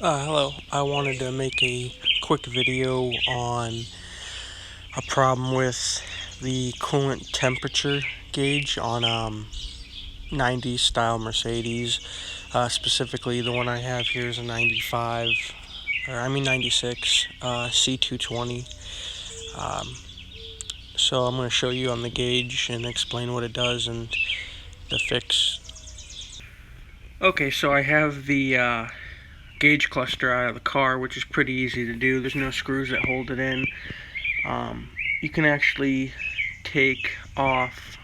Hello. I wanted to make a quick video on a problem with the coolant temperature gauge on 90s style Mercedes. Specifically, the one I have here is a 96 C220. So I'm going to show you on the gauge and explain what it does and the fix. Okay, so I have the gauge cluster out of the car, which is pretty easy to do. There's no screws that hold it in. You can actually take off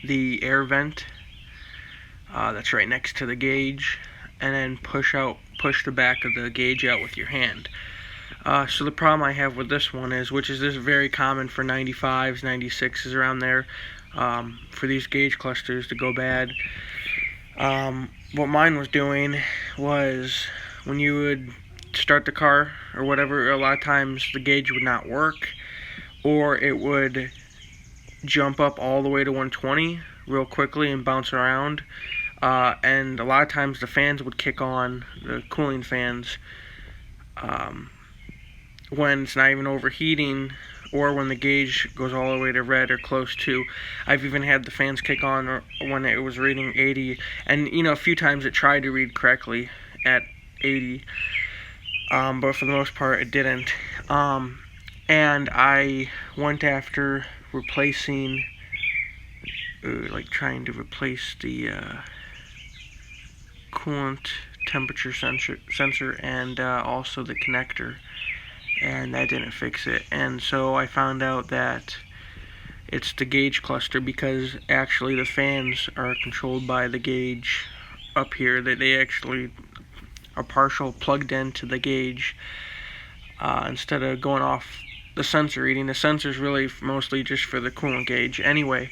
the air vent that's right next to the gauge, and then push the back of the gauge out with your hand. So the problem I have with this one is, which is this very common for 95s, 96s around there, for these gauge clusters to go bad. What mine was doing was, when you would start the car or whatever, a lot of times the gauge would not work, or it would jump up all the way to 120 real quickly and bounce around, and a lot of times the fans would kick on, the cooling fans, when it's not even overheating, or when the gauge goes all the way to red or close to. I've even had the fans kick on when it was reading 80, and a few times it tried to read correctly at 80, but for the most part it didn't. And I went after replacing, trying to replace the coolant temperature sensor and also the connector, and that didn't fix it. And so I found out that it's the gauge cluster, because actually the fans are controlled by the gauge up here, that they actually are partial plugged into the gauge, instead of going off the sensor reading. The sensor's really mostly just for the coolant gauge anyway.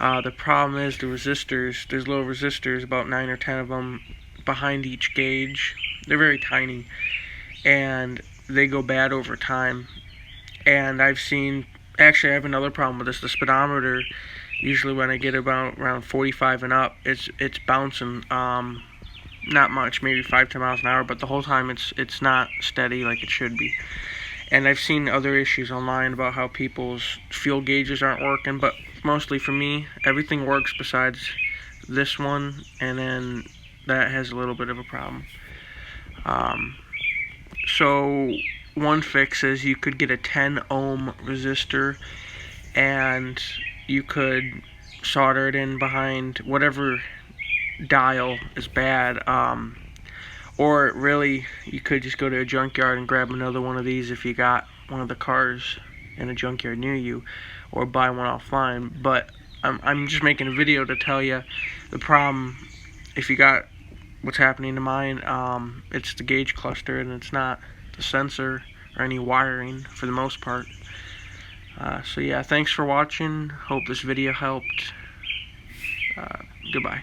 The problem is the resistors. There's little resistors, about 9 or 10 of them, behind each gauge. They're very tiny, and they go bad over time. And I have another problem with this. The speedometer, usually when I get around 45 and up, it's bouncing, not much, maybe 5-10 miles an hour, but the whole time it's not steady like it should be. And I've seen other issues online about how people's fuel gauges aren't working, but mostly for me, everything works besides this one, and then that has a little bit of a problem. So one fix is you could get a 10 ohm resistor, and you could solder it in behind whatever dial is bad, or really you could just go to a junkyard and grab another one of these if you got one of the cars in a junkyard near you, or buy one offline. But I'm just making a video to tell you the problem. If you got what's happening to mine, it's the gauge cluster, and it's not the sensor or any wiring for the most part. So yeah, thanks for watching. Hope this video helped. Goodbye.